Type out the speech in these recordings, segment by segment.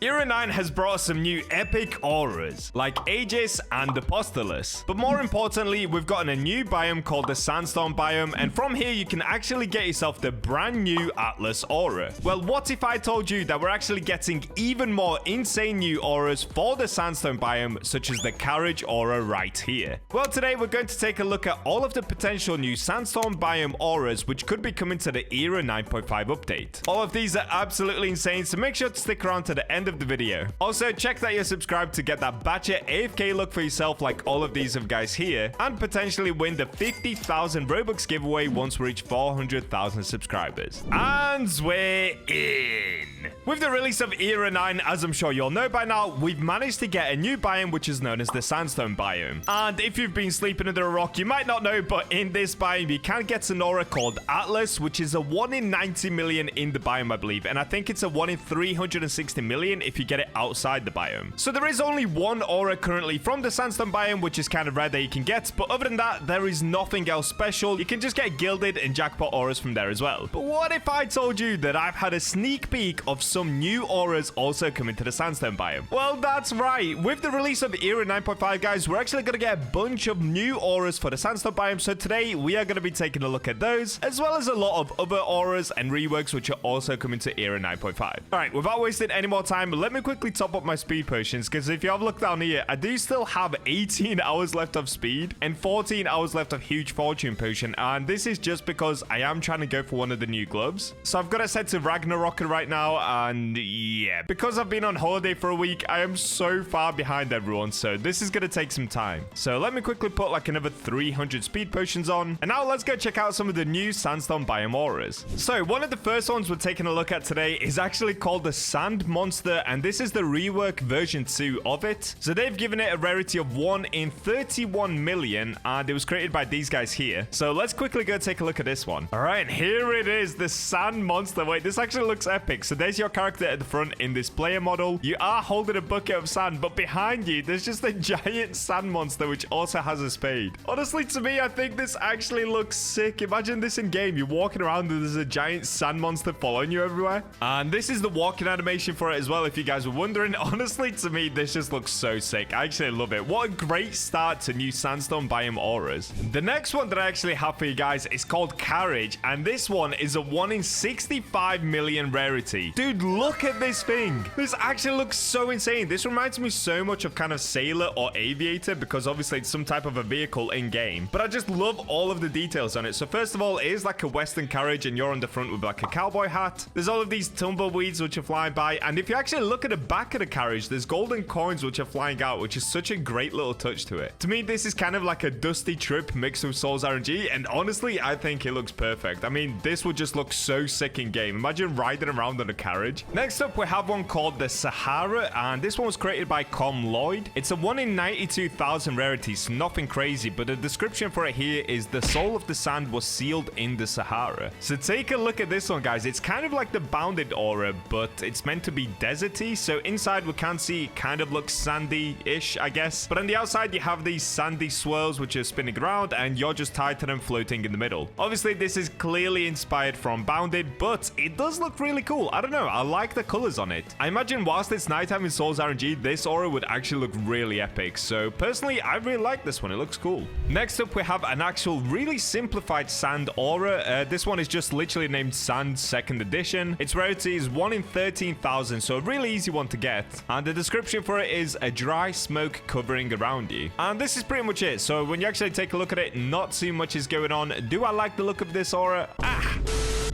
Era 9 has brought some new epic auras, like Idjots and Apostal. But more importantly, we've gotten a new biome called the Sandstorm Biome, and from here you can actually get yourself the brand new Atlas aura. Well, what if I told you that we're actually getting even more insane new auras for the Sandstorm Biome, such as the Carriage aura right here? Well, today we're going to take a look at all of the potential new Sandstorm Biome auras which could be coming to the Era 9.5 update. All of these are absolutely insane, so make sure to stick around to the end of the video. Also, check that you're subscribed to get that Bacha AFK look for yourself like all of these guys here, and potentially win the 50,000 Robux giveaway once we reach 400,000 subscribers. And we're in. With the release of Era 9, as I'm sure you'll know by now, we've managed to get a new biome which is known as the Sandstorm Biome. And if you've been sleeping under a rock, you might not know, but in this biome you can get an aura called Atlas, which is a 1 in 90 million in the biome, I believe, and I think it's a 1 in 360 million if you get it outside the biome. So there is only one aura currently from the Sandstorm Biome, which is kind of rare that you can get, but other than that, there is nothing else special. You can just get gilded and jackpot auras from there as well. But what if I told you that I've had a sneak peek of some new auras also coming to the Sandstorm Biome? Well, that's right. With the release of Era 9.5, guys, we're actually going to get a bunch of new auras for the Sandstorm Biome, so today we are going to be taking a look at those, as well as a lot of other auras and reworks which are also coming to Era 9.5. Alright, without wasting any more time, let me quickly top up my speed potions, because if you have a look down here, I do still have 18 hours left of speed and 14 hours left of huge fortune potion, and this is just because I am trying to go for one of the new gloves. So I've got it set to Ragnarok right now, and yeah, because I've been on holiday for a week, I am so far behind everyone, so this is going to take some time. So let me quickly put like another 300 speed potions on, and now let's go check out some of the new Sandstorm Biome auras. So one of the first ones we're taking a look at today is actually called the Sand Monster, and this is the rework version 2 of it. So they've given it a rarity of 1 in 31 million, and it was created by these guys here. So let's quickly go take a look at this one. All right, here it is, the Sand Monster. Wait, this actually looks epic. So there's your character at the front in this player model. You are holding a bucket of sand, but behind you, there's just a giant sand monster, which also has a spade. Honestly, to me, I think this actually looks sick. Imagine this in game. You're walking around and there's a giant sand monster following you everywhere. And this is the walking animation for it as well, if you guys were wondering. Honestly, to me, this just looks so sick. I actually love it. What a great start to new Sandstorm Biome auras. The next one that I actually have for you guys is called Carriage, and this one is a 1 in 65 million rarity. Dude, look at this thing. This actually looks so insane. This reminds me so much of kind of Sailor or Aviator, because obviously it's some type of a vehicle in game, but I just love all of the details on it. So first of all, it is like a Western carriage, and you're on the front with like a cowboy hat. There's all of these tumbleweeds which are flying by, and if you actually look at the back of the carriage, there's golden coins which are flying out, which is such a great little touch to it. To me, this is kind of like a dusty trip mixed with SOL'S RNG, and honestly, I think it looks perfect. I mean, this would just look so sick in game. Imagine riding around on a carriage. Next up, we have one called the Sahara, and this one was created by Lloyd. It's a 1 in 92,000 rarity, so nothing crazy, but the description for it here is the soul of the sand was sealed in the Sahara. So take a look at this one, guys. It's kind of like the bounded aura, but it's meant to be deserty. So inside we can see it kind of looks sandy-ish, I guess. But on the outside, you have these sandy swirls which are spinning around, and you're just tied to them floating in the middle. Obviously, this is clearly inspired from Bounded, but it does look really cool. I don't know. I like the colors on it. I imagine whilst it's nighttime in SOL'S RNG, this aura would actually look really epic. So personally, I really like this one. It looks cool. Next up, we have an actual really simplified sand aura. This one is just literally named Sand 2nd Edition. Its rarity is 1 in 13,000, so a really easy one to get. And the description for it is a dry smoke covering around you. And this is pretty much it. So when you actually take a look at it, not too much is going on. Do I like the look of this aura?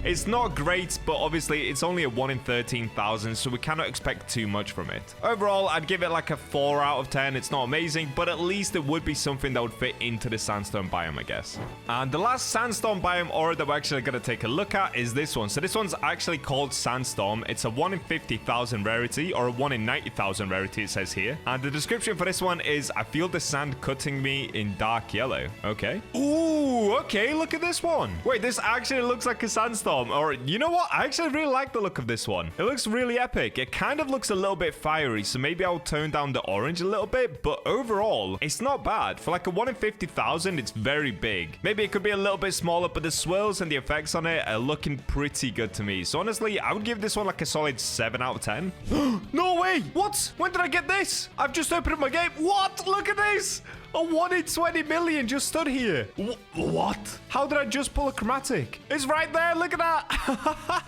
It's not great, but obviously it's only a 1 in 13,000, so we cannot expect too much from it. Overall, I'd give it like a 4 out of 10. It's not amazing, but at least it would be something that would fit into the Sandstorm Biome, I guess. And the last Sandstorm Biome aura that we're actually going to take a look at is this one. So this one's actually called Sandstorm. It's a 1 in 50,000 rarity, or a 1 in 90,000 rarity, it says here. And the description for this one is, I feel the sand cutting me in dark yellow. Okay. Ooh, okay, look at this one. Wait, this actually looks like a sandstorm. Sandstorm. Or, you know what? I actually really like the look of this one. It looks really epic. It kind of looks a little bit fiery, so maybe I'll tone down the orange a little bit, but overall, it's not bad. For like a 1 in 50,000, it's very big. Maybe it could be a little bit smaller, but the swirls and the effects on it are looking pretty good to me. So honestly, I would give this one like a solid 7 out of 10. No way! What? When did I get this? I've just opened up my game. What? Look at this! A 1 in 20 million just stood here. What? How did I just pull a chromatic? It's right there. Look at that.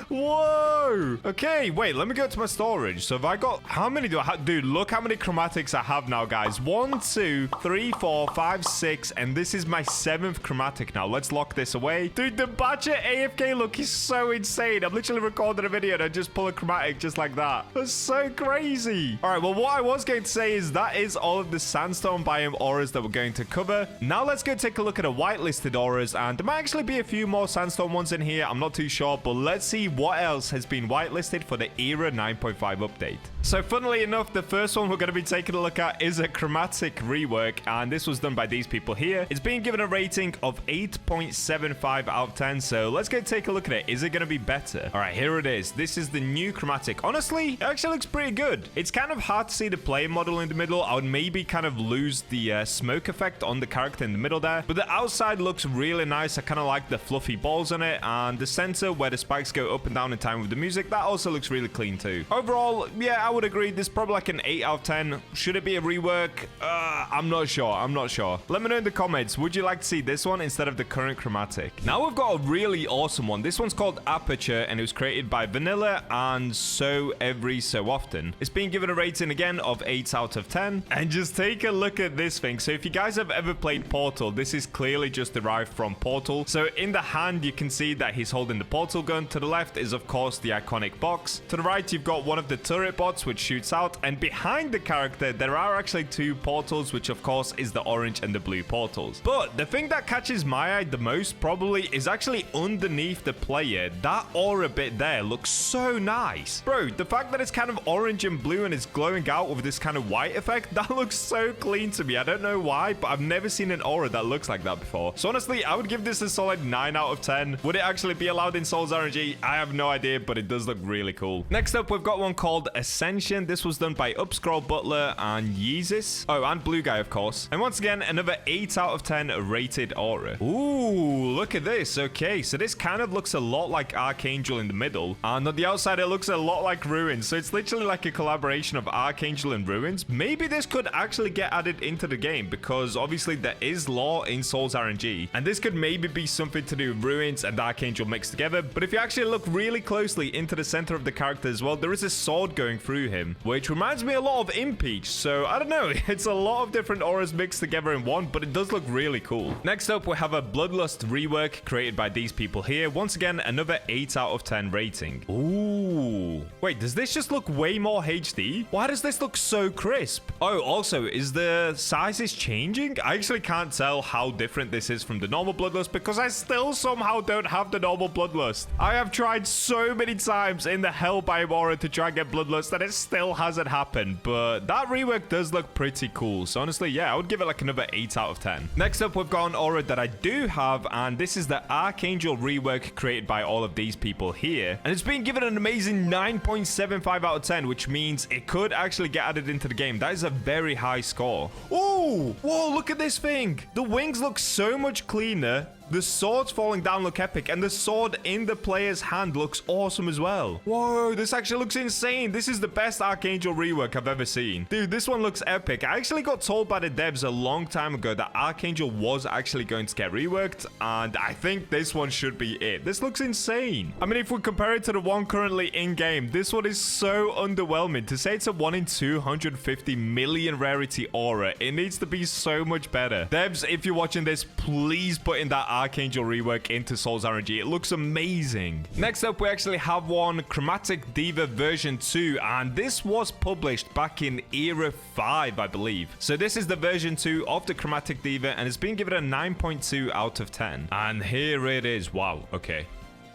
Whoa. Okay, wait, let me go to my storage. So have I got, how many do I have? Dude, look how many chromatics I have now, guys. 1, 2, 3, 4, 5, 6, and this is my 7th chromatic now. Let's lock this away. Dude, the Bacha AFK look is so insane. I'm literally recording a video and I just pull a chromatic just like that. That's so crazy. All right, well, what I was going to say is that is all of the Sandstorm Biome auras that we're going to cover. Now let's go take a look at the whitelisted auras, and there might actually be a few more Sandstorm ones in here. I'm not too sure, but let's see what else has been whitelisted for the Era 9.5 update. So funnily enough, the first one we're going to be taking a look at is a chromatic rework, and this was done by these people here. It's being given a rating of 8.75 out of 10, so let's go take a look at it. Is it going to be better? All right, here it is. This is the new chromatic. Honestly, it actually looks pretty good. It's kind of hard to see the player model in the middle. I would maybe kind of lose the smoke effect on the character in the middle there, but the outside looks really nice. I kind of like the fluffy balls on it, and the center where the spikes go up and down in time with the music, that also looks really clean too. Overall, yeah, I would agree. This is probably like an 8 out of 10. Should it be a rework? I'm not sure. I'm not sure. Let me know in the comments. Would you like to see this one instead of the current chromatic? Now we've got a really awesome one. This one's called Aperture, and it was created by Vanilla and So Every So Often. It's being given a rating again of 8 out of 10. And just take a look at this thing. So if you guys have ever played Portal, this is clearly just derived from Portal. So in the hand, you can see that he's holding the portal gun. To the left is, of course, the iconic box. To the right, you've got one of the turret bots, which shoots out. And behind the character, there are actually 2 portals, which, of course, is the orange and the blue portals. But the thing that catches my eye the most, probably, is actually underneath the player. That aura bit there looks so nice. Bro, the fact that it's kind of orange and blue and it's glowing out with this kind of white effect, that looks so clean to me. I don't know why, but I've never seen an aura that looks like that before. So honestly, I would give this a solid 9 out of 10. Would it actually be allowed in SOL'S RNG? I have no idea, but it does look really cool. Next up, we've got one called Ascension. This was done by Upscroll Butler and Yeezus. Oh, and Blue Guy, of course. And once again, another 8 out of 10 rated aura. Ooh, look at this. Okay, so this kind of looks a lot like Archangel in the middle. And on the outside, it looks a lot like Ruins. So it's literally like a collaboration of Archangel and Ruins. Maybe this could actually get added into the game, because obviously there is lore in SOL'S RNG. And this could maybe be something to do with Ruins and Archangel mixed together. But if you actually look really closely into the center of the character as well, there is a sword going through him, which reminds me a lot of Impeach. So I don't know, it's a lot of different auras mixed together in one, but it does look really cool. Next up, we have a Bloodlust rework created by these people here. Once again, another 8 out of 10 rating. Ooh. Wait, does this just look way more HD? Why does this look so crisp? Oh, also, is the sizes changing? I actually can't tell how different this is from the normal Bloodlust, because I still somehow don't have the normal Bloodlust. I have tried so many times in the Hell Biome aura to try and get Bloodlust that it still hasn't happened, but that rework does look pretty cool. So honestly, yeah, I would give it like another 8 out of 10. Next up, we've got an aura that I do have, and this is the Archangel rework created by all of these people here. And it's been given an amazing 9.75 out of 10, which means it could actually get added into the game. That is a very high score. Ooh, whoa, look at this thing. The wings look so much cleaner. The swords falling down look epic, and the sword in the player's hand looks awesome as well. Whoa, this actually looks insane. This is the best Archangel rework I've ever seen. Dude, this one looks epic. I actually got told by the devs a long time ago that Archangel was actually going to get reworked, and I think this one should be it. This looks insane. I mean, if we compare it to the one currently in-game, this one is so underwhelming. To say it's a 1 in 250 million rarity aura, it needs to be so much better. Devs, if you're watching this, please put in that Archangel rework into SOL'S RNG. It looks amazing. Next up, we actually have one, Chromatic Diva version 2, and this was published back in Era 5, I believe. So this is the version 2 of the Chromatic Diva, and it's been given a 9.2 out of 10. And here it is. Wow, okay.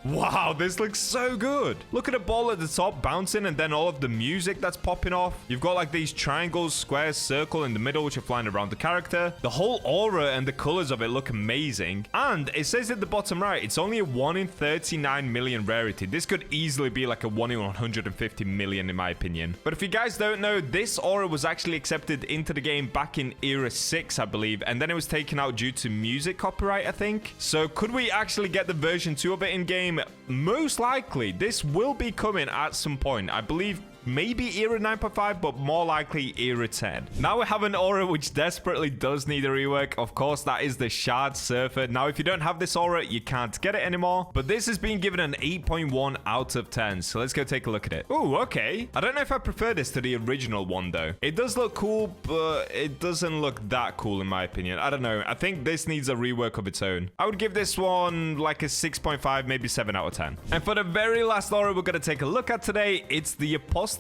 Wow, this looks so good. Look at the ball at the top bouncing and then all of the music that's popping off. You've got like these triangles, squares, circle in the middle, which are flying around the character. The whole aura and the colors of it look amazing. And it says at the bottom right, it's only a 1 in 39 million rarity. This could easily be like a 1 in 150 million in my opinion. But if you guys don't know, this aura was actually accepted into the game back in Era 6, I believe. And then it was taken out due to music copyright, I think. So could we actually get the version 2 of it in game? Most likely. This will be coming at some point. I believe maybe Era 9.5, but more likely Era 10. Now we have an aura which desperately does need a rework. Of course, that is the Shard Surfer. Now, if you don't have this aura, you can't get it anymore. But this has been given an 8.1 out of 10. So let's go take a look at it. Oh, okay. I don't know if I prefer this to the original one, though. It does look cool, but it doesn't look that cool, in my opinion. I don't know. I think this needs a rework of its own. I would give this one like a 6.5, maybe 7 out of 10. And for the very last aura we're going to take a look at today, it's the Apostal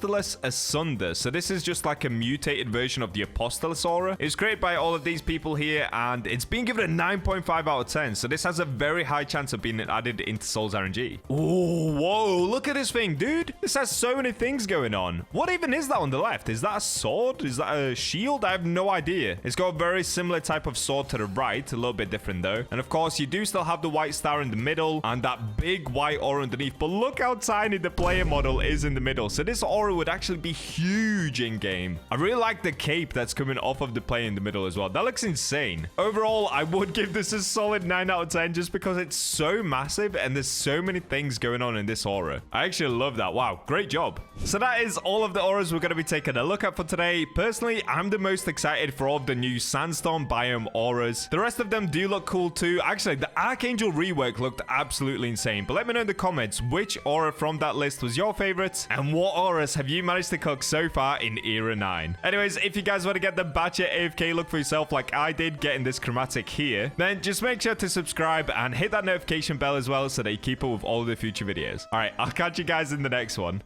Asunder. So this is just like a mutated version of the Apostal aura. It's created by all of these people here, and it's been given a 9.5 out of 10. So this has a very high chance of being added into SOL'S RNG. Oh, whoa, look at this thing, dude. This has so many things going on. What even is that on the left? Is that a sword? Is that a shield? I have no idea. It's got a very similar type of sword to the right, a little bit different though. And of course, you do still have the white star in the middle and that big white aura underneath. But look how tiny the player model is in the middle. So this aura would actually be huge in game. I really like the cape that's coming off of the player in the middle as well. That looks insane. Overall, I would give this a solid 9 out of 10 just because it's so massive and there's so many things going on in this aura. I actually love that. Wow, great job. So that is all of the auras we're going to be taking a look at for today. Personally, I'm the most excited for all of the new Sandstorm Biome auras. The rest of them do look cool too. Actually, the Archangel rework looked absolutely insane. But let me know in the comments which aura from that list was your favorite and what auras have you managed to cook so far in Era 9. Anyways, if you guys want to get the Bacha AFK look for yourself like I did getting this chromatic here, then just make sure to subscribe and hit that notification bell as well so that you keep up with all of the future videos. All right, I'll catch you guys in the next one.